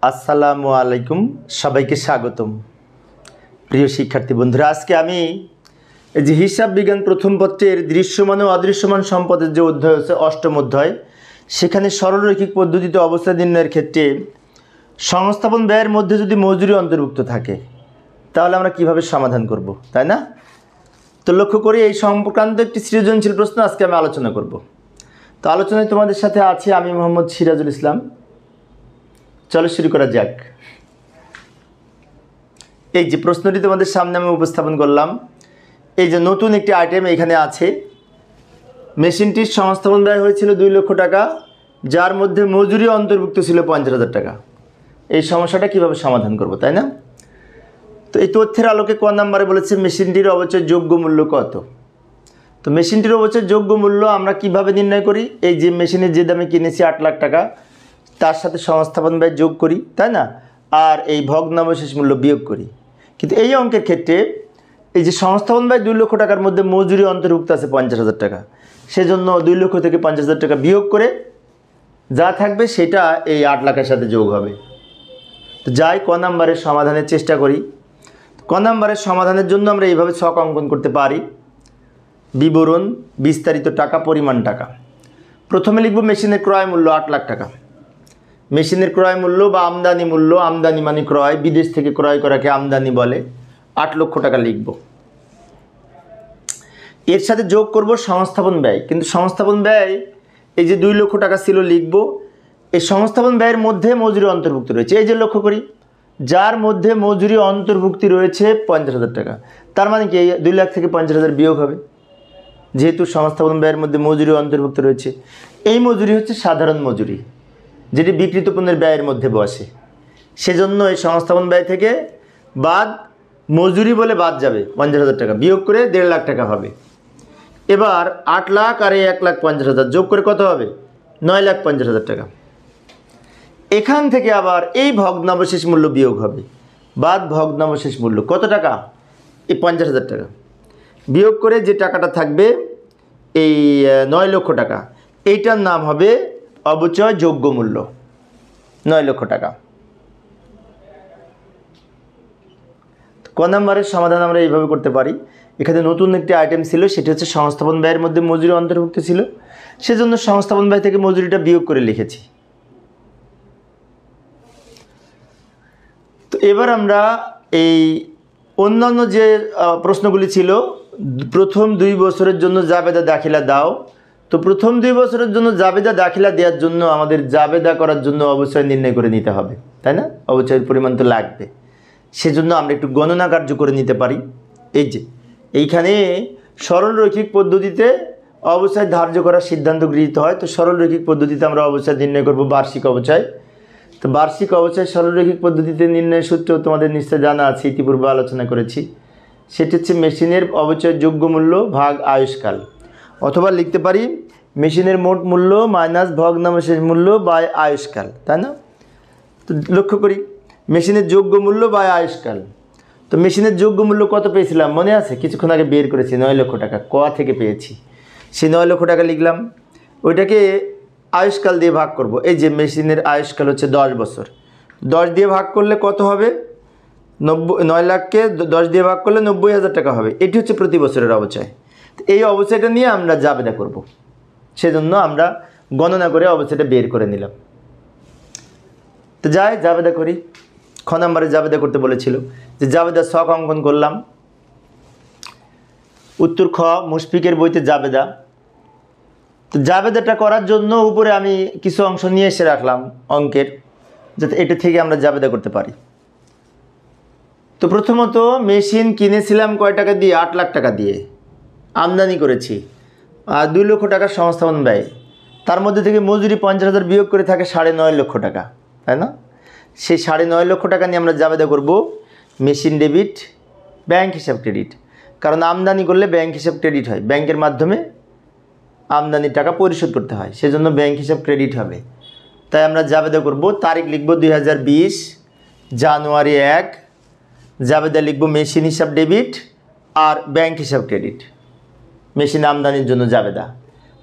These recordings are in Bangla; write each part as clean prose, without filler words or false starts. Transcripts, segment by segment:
আসসালামু আলাইকুম, সবাইকে স্বাগতম। প্রিয় শিক্ষার্থী বন্ধুরা, আজকে আমি এই যে হিসাব বিজ্ঞান প্রথম পত্রের দৃশ্যমান ও অদৃশ্যমান সম্পদের যে অধ্যায় আছে, অষ্টম অধ্যায়, সেখানে সরলরৈখিক পদ্ধতিতে অবস্থা নির্ণয়ের ক্ষেত্রে সংস্থাপন ব্যয়ের মধ্যে যদি মজুরি অন্তর্ভুক্ত থাকে তাহলে আমরা কিভাবে সমাধান করব, তাই না? তো লক্ষ্য করি এই সংক্রান্ত একটি সৃজনশীল প্রশ্ন আজকে আমি আলোচনা করব। তো আলোচনায় তোমাদের সাথে আছি আমি মোহাম্মদ সিরাজুল ইসলাম। চলো শুরু করা যাক। এই যে প্রশ্নটি তোমাদের সামনে আমি উপস্থাপন করলাম, এই যে নতুন একটি আইটেম এখানে আছে। মেশিনটির সংস্থাপন ব্যয় হয়েছিল 2 লক্ষ টাকা, যার মধ্যে মজুরি অন্তর্ভুক্ত ছিল 50,000 টাকা। এই সমস্যাটা কিভাবে সমাধান করব, তাই না? তো এই তথ্যের আলোকে ক নাম্বারে বলেছে মেশিনটির অবচয় যোগ্য মূল্য কত। তো মেশিনটির অবচয় যোগ্য মূল্য আমরা কিভাবে নির্ণয় করি? এই যে মেশিনের যে দামে কিনেছি 8 লাখ টাকা, তার সাথে সংস্থাপন ব্যয় যোগ করি, তাই না? আর এই ভগ্নাবশেষ মূল্য বিয়োগ করি। কিন্তু এই অঙ্কের ক্ষেত্রে এই যে সংস্থাপন ব্যয় 2 লক্ষ টাকার মধ্যে মজুরি অন্তর্ভুক্ত আছে 50,000 টাকা, সেজন্য 2 লক্ষ থেকে 50,000 টাকা বিয়োগ করে যা থাকবে সেটা এই 8 লাখের সাথে যোগ হবে। তো যাই ক নাম্বারের সমাধানের চেষ্টা করি। ক নাম্বারের সমাধানের জন্য আমরা এইভাবে ছক অঙ্কন করতে পারি। বিবরণ, বিস্তারিত টাকা, পরিমাণ টাকা। প্রথমে লিখব মেশিনের ক্রয় মূল্য 8 লাখ টাকা। মেশিনের ক্রয় মূল্য বা আমদানি মূল্য, আমদানি মানে ক্রয়, বিদেশ থেকে ক্রয় করাকে আমদানি বলে, 8 লক্ষ টাকা লিখব। এর সাথে যোগ করব সংস্থাপন ব্যয়। কিন্তু সংস্থাপন ব্যয় এই যে 2 লক্ষ টাকা ছিল লিখব, এই সংস্থাপন ব্যয়ের মধ্যে মজুরি অন্তর্ভুক্ত রয়েছে। এই যে লক্ষ্য করি, যার মধ্যে মজুরি অন্তর্ভুক্তি রয়েছে 50,000 টাকা, তার মানে কি এই 2 লাখ থেকে 50,000 বিয়োগ হবে, যেহেতু সংস্থাপন ব্যয়ের মধ্যে মজুরি অন্তর্ভুক্ত রয়েছে। এই মজুরি হচ্ছে সাধারণ মজুরি, যেটি বিক্রিত পণ্যের ব্যয়ের মধ্যে বসে। সেজন্য এই সংস্থাপন ব্যয় থেকে বাদ মজুরি বলে বাদ যাবে 50,000 টাকা, বিয়োগ করে 1.5 লাখ টাকা হবে। এবার 8 লাখ আর 1,50,000 যোগ করে কত হবে? 9,50,000 টাকা। এখান থেকে আবার এই ভগ্নাবশেষ মূল্য বিয়োগ হবে, বাদ ভগ্নাবশেষ মূল্য কত টাকা? এই 50,000 টাকা। বিয়োগ করে যে টাকাটা থাকবে এই 9 লক্ষ টাকা, এইটার নাম হবে অবচয় যোগ্য মূল্য, 9 লক্ষ টাকা। ক নাম্বারের সমাধান আমরা এইভাবে করতে পারি। এখানে নতুন একটি আইটেম ছিল, সেটি হচ্ছে সংস্থাপন ব্যয়ের মধ্যে মজুরি অন্তর্ভুক্ত ছিল, সেজন্য সংস্থাপন ব্যয় থেকে মজুরিটা বিয়োগ করে লিখেছি। তো এবার আমরা এই অন্যান্য যে প্রশ্নগুলি ছিল, প্রথম 2 বছরের জন্য জাবেদা দাখিলা দাও। তো প্রথম 2 বছরের জন্য জাবেদা দাখিলা দেওয়ার জন্য আমাদের জাবেদা করার জন্য অবচয় নির্ণয় করে নিতে হবে, তাই না? অবচয়ের পরিমাণ তো লাগবে, সেজন্য আমরা একটু গণনা কার্য করে নিতে পারি। এই যে এইখানে সরলরৈখিক পদ্ধতিতে অবচয় ধার্য করার সিদ্ধান্ত গৃহীত হয়। তো সরলরৈখিক পদ্ধতিতে আমরা অবচয় নির্ণয় করব বার্ষিক অবচয়। তো বার্ষিক অবচয় সরলরৈখিক পদ্ধতিতে নির্ণয়ের সূত্র তোমাদের নিশ্চয় জানা আছে, ইতিপূর্বে আলোচনা করেছি। সেটি হচ্ছে মেশিনের অবচয় যোগ্য মূল্য ভাগ আয়ুষ্কাল, অথবা লিখতে পারি মেশিনের মোট মূল্য মাইনাস ভগ্নাবশেষ মূল্য বাই আয়ুষ্কাল, তাই না? তো লক্ষ্য করি মেশিনের যোগ্য মূল্য বাই আয়ুষ্কাল। তো মেশিনের যোগ্য মূল্য কত পেয়েছিলাম মনে আছে? কিছুক্ষণ আগে বের করেছি, 9 লক্ষ টাকা ক থেকে পেয়েছি। সেই 9 লক্ষ টাকা লিখলাম, ওইটাকে আয়ুষ্কাল দিয়ে ভাগ করব। এই যে মেশিনের আয়ুষ্কাল হচ্ছে 10 বছর, 10 দিয়ে ভাগ করলে কত হবে? 9 লাখকে 10 দিয়ে ভাগ করলে 90,000 টাকা হবে। এটি হচ্ছে প্রতি বছরের অবচয়। এই অবচয়টা নিয়ে আমরা জাবেদা করব, সেজন্য আমরা গণনা করে অবচয়টা বের করে নিলাম। তো যাই জাবেদা করি। খ নাম্বারে জাবেদা করতে বলেছিল, যে জাবেদা ছক অঙ্কন করলাম। উত্তর খ, মুশফিকের বইতে জাবেদা। তো জাবেদাটা করার জন্য উপরে আমি কিছু অংশ নিয়ে এসে রাখলাম অঙ্কের, যাতে এটা থেকে আমরা জাবেদা করতে পারি। তো প্রথমত মেশিন কিনেছিলাম কয় টাকা দিয়ে? 8 লাখ টাকা দিয়ে। আমদানি করেছি আর 2 লক্ষ টাকার সংস্থাপন ব্যয়, তার মধ্যে থেকে মজুরি 50,000 বিয়োগ করে থাকে 9.5 লক্ষ টাকা, তাই না? সেই 9.5 লক্ষ টাকা নিয়ে আমরা জাবেদা করব মেশিন ডেবিট, ব্যাংক হিসাব ক্রেডিট। কারণ আমদানি করলে ব্যাংক হিসাব ক্রেডিট হয়, ব্যাংকের মাধ্যমে আমদানির টাকা পরিশোধ করতে হয়, সেজন্য ব্যাংক হিসাব ক্রেডিট হবে। তাই আমরা জাবেদা করব, তারিখ লিখব 2020 জানুয়ারি 1, জাবেদা লিখব মেশিন হিসাব ডেবিট আর ব্যাংক হিসাব ক্রেডিট। মেশিন আমদানির জন্য জাবেদা।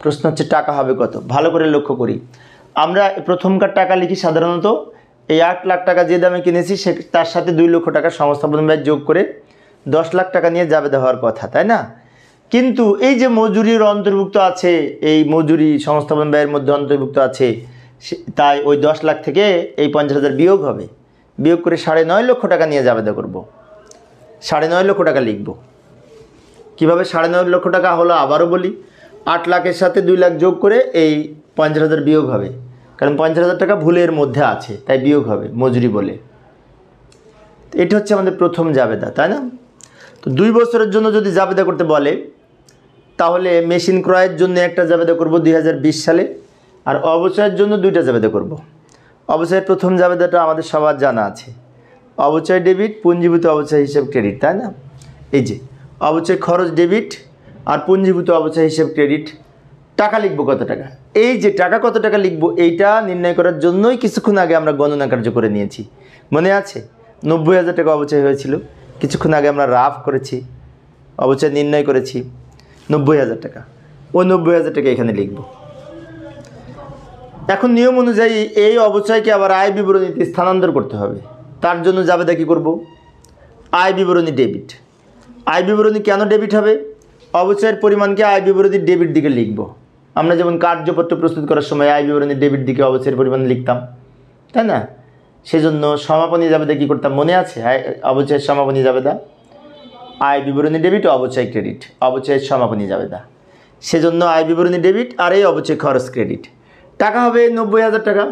প্রশ্ন হচ্ছে টাকা হবে কত? ভালো করে লক্ষ্য করি, আমরা প্রথমকার টাকা লিখি সাধারণত এই 8 লাখ টাকা যে দামে কিনেছি সে তার সাথে 2 লক্ষ টাকা সংস্থাপন ব্যয় যোগ করে 10 লাখ টাকা নিয়ে জাবেদা হওয়ার কথা, তাই না? কিন্তু এই যে মজুরির অন্তর্ভুক্ত আছে, এই মজুরি সংস্থাপন ব্যয়ের মধ্যে অন্তর্ভুক্ত আছে, তাই ওই 10 লাখ থেকে এই 50,000 বিয়োগ হবে। বিয়োগ করে 9.5 লক্ষ টাকা নিয়ে জাবেদা করব। 9.5 লক্ষ টাকা লিখব। কীভাবে 9.5 লক্ষ টাকা হলো আবারও বলি, 8 লাখের সাথে 2 লাখ যোগ করে এই 50,000 বিয়োগ হবে, কারণ 50,000 টাকা ভুলের মধ্যে আছে তাই বিয়োগ হবে মজুরি বলে। এটা হচ্ছে আমাদের প্রথম জাবেদা, তাই না? তো 2 বছরের জন্য যদি জাবেদা করতে বলে তাহলে মেশিন ক্রয়ের জন্য একটা জাবেদা করব 2020 সালে, আর অবচয়ের জন্য 2টা জাবেদা করব। অবচয়ের প্রথম জাবেদাটা আমাদের সবার জানা আছে, অবচয় ডেবিট, পুঞ্জীভূত অবচয় হিসেব ক্রেডিট, তাই না? এই যে অবচয় খরচ ডেবিট আর পুঞ্জীভূত অবচয় হিসেব ক্রেডিট। টাকা লিখব কত টাকা, এই যে টাকা কত টাকা লিখব এইটা নির্ণয় করার জন্যই কিছুক্ষণ আগে আমরা গণনা কার্য করে নিয়েছি, মনে আছে? 90,000 টাকা অবচয় হয়েছিল, কিছুক্ষণ আগে আমরা রাফ করেছি, অবচয় নির্ণয় করেছি 90,000 টাকা। ওই 90,000 টাকা এখানে লিখব। এখন নিয়ম অনুযায়ী এই অবচয়কে আবার আয় বিবরণীতে স্থানান্তর করতে হবে। তার জন্য জাবেদা কী করব? আয় বিবরণী ডেবিট। আয় বিবরণী কেন ডেবিট হবে? অবচয়ের পরিমাণকে আয় বিবরণীর ডেবিট দিকে লিখব। আমরা যেমন কার্যপত্র প্রস্তুত করার সময় আয় বিবরণীর ডেবিট দিকে অবচয়ের পরিমাণ লিখতাম, তাই না? সেজন্য সমাপনী জাবেদা কী করতাম মনে আছে? অবচয়ের সমাপনী জাবেদা আয় বিবরণী ডেবিট, অবচয় ক্রেডিট, অবচয়ের সমাপনী জাবেদা। সেজন্য আয় বিবরণী ডেবিট আর এই অবচয় খরচ ক্রেডিট। টাকা হবে 90,000 টাকা,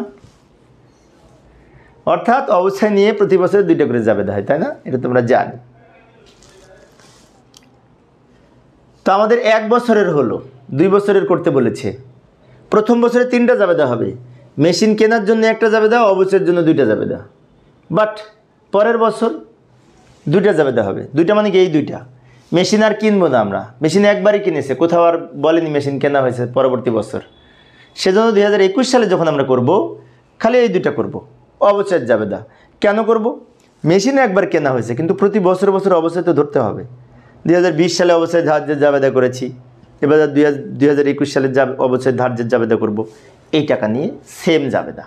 অর্থাৎ অবচয় নিয়ে প্রতি বছর 2টা করে জাবেদা হয়, তাই না? এটা তোমরা জানো। তো আমাদের 1 বছরের হলো, 2 বছরের করতে বলেছে। প্রথম বছরে 3টা জাবেদা হবে, মেশিন কেনার জন্য একটা জাবেদা, অবচয়ের জন্য 2টা জাবেদা। বাট পরের বছর 2টা জাবেদা হবে। 2টা মানে কি? এই 2টা। মেশিন আর কিনবো না আমরা, মেশিন একবারই কিনেছে, কোথাও আর বলেনি মেশিন কেনা হয়েছে পরবর্তী বছর। সেজন্য 2021 সালে যখন আমরা করব খালি এই 2টা করব, অবচয়ের জাবেদা। কেন করব? মেশিন একবার কেনা হয়েছে, কিন্তু প্রতি বছর বছর অবচয় তো ধরতে হবে। 2020 সালে অবচয় ধার্যের জাবেদা করেছি, এবার 2021 সালে অবচয় ধার্যের জাবেদা করব। এই টাকা নিয়ে সেম জাবেদা।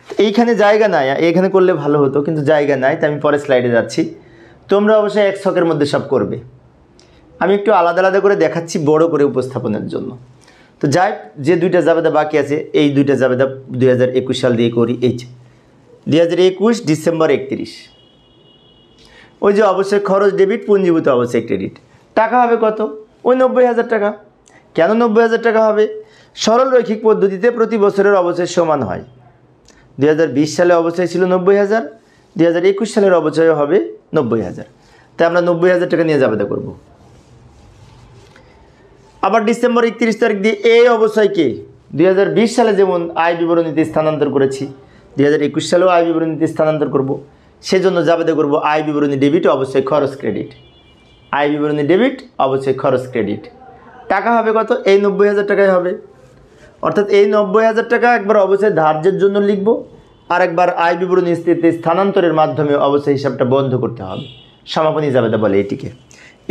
এইখানে জায়গা নাই, এখানে করলে ভালো হতো, কিন্তু জায়গা নাই, তাই আমি পরের স্লাইডে যাচ্ছি। তোমরা অবশ্যই এক ছকের মধ্যে সব করবে, আমি একটু আলাদা আলাদা করে দেখাচ্ছি বড় করে উপস্থাপনের জন্য। তো যাই, যে 2টা জাবেদা বাকি আছে এই 2টা জাবেদা 2021 সাল দিয়ে করি। এই যে 2021 ডিসেম্বর 31, ওই যে অবশ্যই খরচ ডেবিট, পুঞ্জীভূত অবশ্যই ক্রেডিট। টাকা হবে কত? ওই 90,000 টাকা। কেন 90,000 টাকা হবে? সরল রৈখিক পদ্ধতিতে প্রতি বছরের অবচয় সমান হয়। 2020 সালে অবচয় ছিল 90,000, 2021 সালের অবচয় হবে 90,000, তাই আমরা 90,000 টাকা নিয়ে জাবেদা করব। আবার ডিসেম্বর 31 তারিখ দিয়ে এই অবচয়কে 2020 সালে যেমন আয় বিবরণীতে স্থানান্তর করেছি, 2021 সালেও আয় বিবরণীতে স্থানান্তর করব। সেজন্য জাবেদা করব আয় বিবরণী ডেবিট, অবশ্যই খরচ ক্রেডিট। আয় বিবরণী ডেবিট, অবশ্যই খরচ ক্রেডিট। টাকা হবে কত? এই 90,000 টাকায় হবে। অর্থাৎ এই 90,000 টাকা একবার অবশ্যই ধার্যের জন্য লিখব, আর একবার আয় বিবরণী স্থিতিতে স্থানান্তরের মাধ্যমে অবশ্যই হিসাবটা বন্ধ করতে হবে। সমাপনী জাবেদা বলে এটিকে।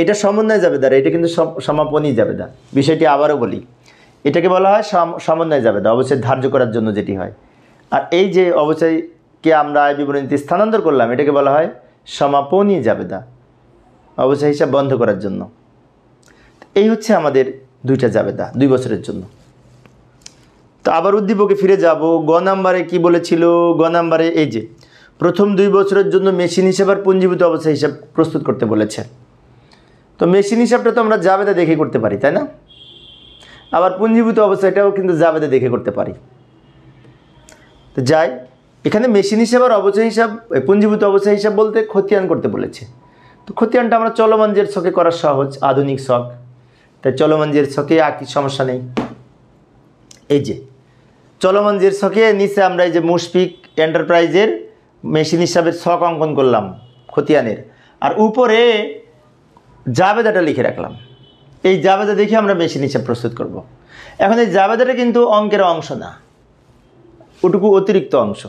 এটা সমন্বয় জাবেদা, এটা কিন্তু সমাপনী জাবেদা। বিষয়টি আবারও বলি, এটাকে বলা হয় সমন্বয় জাবেদা, অবশ্যই ধার্য করার জন্য যেটি হয়। আর এই যে অবশ্যইকে আমরা আয় বিবরণীতে স্থানান্তর করলাম এটাকে বলা হয় সমাপনী জাবেদা, অবশ্যই হিসাব বন্ধ করার জন্য। এই হচ্ছে আমাদের 2টা জাবেদা 2 বছরের জন্য। তো আবার উদ্দীপকে ফিরে যাব। গ নাম্বারে কি বলেছিল? গ নাম্বারে এই যে প্রথম 2 বছরের জন্য মেশিন হিসাব আর পুঞ্জীভূত অবস্থা হিসাব প্রস্তুত করতে বলেছে। তো মেশিন হিসাবটা তো আমরা জাবেদা দেখে করতে পারি, তাই না? আবার পুঞ্জীভূত অবস্থা এটাও কিন্তু জাবেদা দেখে করতে পারি। তো যাই, এখানে মেশিন হিসাব আর অবচয় হিসাব, পুঞ্জীভূত অবস্থা হিসাব বলতে খতিয়ান করতে বলেছে। তো খতিয়ানটা আমরা চলমান জের ছকে করা সহজ, আধুনিক ছক, তাই চলমান জের ছকে আঁকি, সমস্যা নেই। এই যে চলমান জের ছকে নিচে আমরা এই যে মুশফিক এন্টারপ্রাইজের মেশিন হিসাবের ছক অঙ্কন করলাম খতিয়ানের, আর উপরে জাবেদাটা লিখে রাখলাম। এই জাবেদা দেখে আমরা মেশিন হিসাব প্রস্তুত করব। এখন এই জাবেদাটা কিন্তু অঙ্কের অংশ না, ওটুকু অতিরিক্ত অংশ।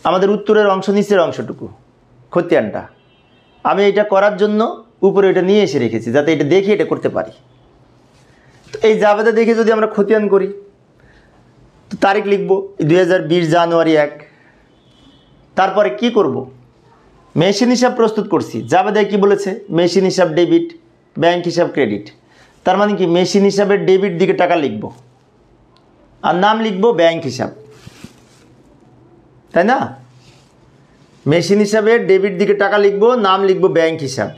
আমাদের উত্তরের অংশ নিচের অংশটুকু খতিয়ানটা, আমি এটা করার জন্য উপরে এটা নিয়ে এসে রেখেছি যাতে এটা দেখে এটা করতে পারি। তো এই জাবেদা দেখে যদি আমরা খতিয়ান করি, তো তারিখ লিখব 2020 জানুয়ারি 1। তারপরে কি করব? মেশিন হিসাব প্রস্তুত করছি। জাবেদায় কি বলেছে? মেশিন হিসাব ডেবিট, ব্যাংক হিসাব ক্রেডিট। তার মানে কি মেশিন হিসাবের ডেবিট দিকে টাকা লিখব আর নাম লিখব ব্যাংক হিসাব, তাই না? মেশিন হিসাবে ডেবিট দিকে টাকা লিখব, নাম লিখব ব্যাংক হিসাব।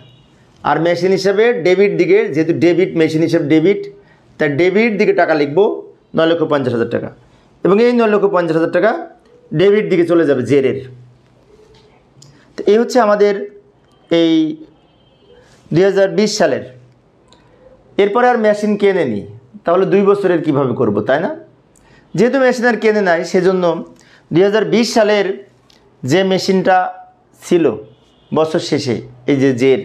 আর মেশিন হিসাবে ডেবিট দিকে, যেহেতু ডেবিট, মেশিন হিসাব ডেবিট, তার ডেবিট দিকে টাকা লিখব 9,50,000 টাকা। এবং এই 9,50,000 টাকা ডেবিট দিকে চলে যাবে জেরের। তো এই হচ্ছে আমাদের এই 2020 সালের। এরপরে আর মেশিন কেনে নি, তাহলে 2 বছরের কিভাবে করব, তাই না? যেহেতু মেশিন আর কেনে নাই, সেজন্য 2020 সালের যে মেশিনটা ছিল বছর শেষে, এই যে জের,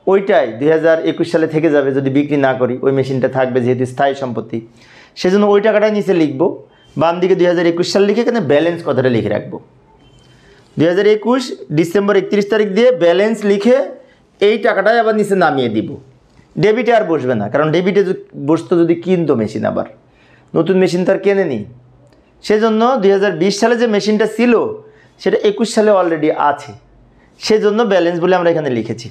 ওইটাই 2021 সালে থেকে যাবে যদি বিক্রি না করি। ওই মেশিনটা থাকবে যেহেতু স্থায়ী সম্পত্তি, সেজন্য ওই টাকাটাই নিচে লিখব। বাম দিকে 2021 সাল লিখে এখানে ব্যালেন্স কথাটা লিখে রাখবো। 2021 ডিসেম্বর 31 তারিখ দিয়ে ব্যালেন্স লিখে এই টাকাটাই আবার নিচে নামিয়ে দিব। ডেবিটে আর বসবে না, কারণ ডেবিটে বসতো যদি কিনতো মেশিন, আবার নতুন মেশিন তো আর কেনে নি। সেজন্য 2020 সালে যে মেশিনটা ছিল সেটা 21 সালে অলরেডি আছে, সেজন্য ব্যালেন্স বলে আমরা এখানে লিখেছি।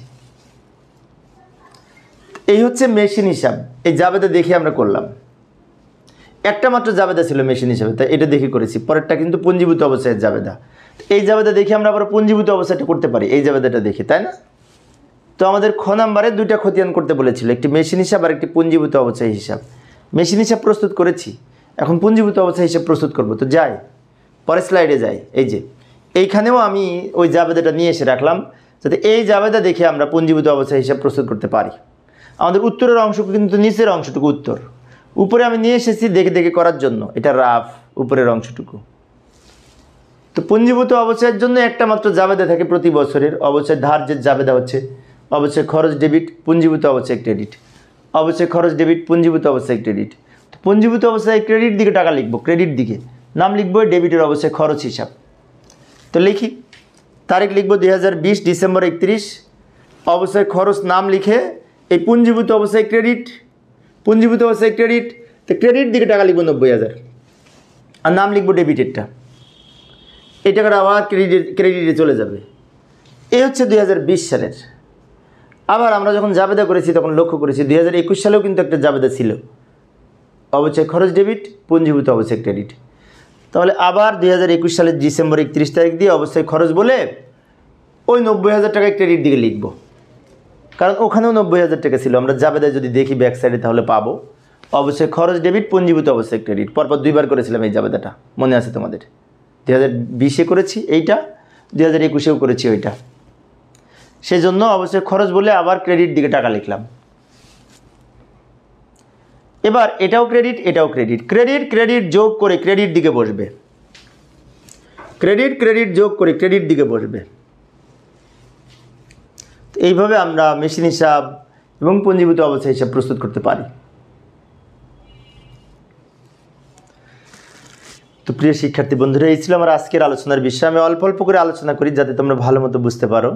এই হচ্ছে মেশিন হিসাব। এই জাবেদা দেখে আমরা করলাম, একটা মাত্র জাবেদা ছিল মেশিন হিসাবে, তাই এটা দেখে করেছি। পরেরটা কিন্তু পুঞ্জীভূত অবস্থায় জাবেদা। এই জাবেদা দেখে আমরা আবার পুঞ্জীভূত অবস্থাটা করতে পারি, এই জাবেদাটা দেখে, তাই না? তো আমাদের খ নাম্বারে 2টা খতিয়ান করতে বলেছিল, একটি মেশিন হিসাব আর একটি পুঞ্জীভূত অবস্থায় হিসাব। মেশিন হিসাব প্রস্তুত করেছি, এখন পুঞ্জীভূত অবস্থায় হিসাব প্রস্তুত করব। তো যাই, পরের স্লাইডে যাই। এই যে এইখানেও আমি ওই জাবেদাটা নিয়ে এসে রাখলাম, যাতে এই জাবেদা দেখে আমরা পুঞ্জীভূত অবস্থায় হিসাব প্রস্তুত করতে পারি। আমাদের উত্তরের অংশটুকু কিন্তু নিচের অংশটুকু উত্তর, উপরে আমি নিয়ে এসেছি দেখে দেখে করার জন্য। এটা রাফ উপরের অংশটুকু। তো পুঞ্জীভূত অবস্থার জন্য একটা মাত্র জাবেদা থাকে প্রতি বছরের। অবশ্যই ধার্যের জাবেদা হচ্ছে অবশ্যই খরচ ডেবিট, পুঞ্জীভূত অবস্থায় ক্রেডিট। অবশ্যই খরচ ডেবিট, পুঞ্জীভূত অবস্থায় ক্রেডিট। তো পুঞ্জীভূত অবস্থায় ক্রেডিট দিকে টাকা লিখব, ক্রেডিট দিকে নাম লিখব ডেবিটের অবস্থায় খরচ হিসাব। তো লিখি, তারিখ লিখব 2020 ডিসেম্বর 31, অবস্থায় খরচ নাম লিখে এই পুঞ্জীভূত অবস্থায় ক্রেডিট, পুঞ্জীভূত অবস্থায় ক্রেডিট। তো ক্রেডিট দিকে টাকা লিখব 90,000 আর নাম লিখব ডেবিটেরটা। এই টাকাটা আবার ক্রেডিটে চলে যাবে। এই হচ্ছে 2020 সালের। আবার আমরা যখন জাবেদা করেছি তখন লক্ষ্য করেছি 2021 সালেও কিন্তু একটা জাবেদা ছিল, অবশ্যই খরচ ডেবিট, পুঞ্জীভূত অবস্থায় ক্রেডিট। তাহলে আবার 2021 সালের ডিসেম্বর 31 তারিখ দিয়ে অবশ্যই খরচ বলে ওই 90,000 টাকায় ক্রেডিট দিকে লিখব, কারণ ওখানেও 90,000 টাকা ছিল। আমরা জাবেদায় যদি দেখি ব্যাক সাইডে তাহলে পাবো অবশ্যই খরচ ডেবিট, পুঞ্জীভূত অবস্থায় ক্রেডিট। পরপর 2বার করেছিলাম এই জাবেদাটা, মনে আছে তোমাদের? 2020-এ করেছি এইটা, 2021-এও করেছি ওইটা। সেজন্য অবশ্যই খরচ বলে আবার ক্রেডিট দিকে টাকা লিখলাম। এবার এটাও ক্রেডিট, এটাও ক্রেডিট। ক্রেডিট ক্রেডিট যোগ করে ক্রেডিট দিকে বসবে, ক্রেডিট ক্রেডিট যোগ করে ক্রেডিট দিকে বসবে। এইভাবে আমরা মেশিন হিসাব এবং পুঞ্জীভূত অবস্থা হিসাব প্রস্তুত করতে পারি। তো প্রিয় শিক্ষার্থী বন্ধুরা, এই ছিল আমার আজকের আলোচনার বিষয়। আমি অল্প অল্প করে আলোচনা করি যাতে তোমরা ভালো মতো বুঝতে পারো।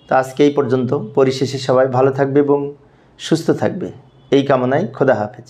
তো আজকে এই পর্যন্ত। পরিশেষে সবাই ভালো থাকবে এবং সুস্থ থাকবে এই কামনায় খোদা হাফেজ।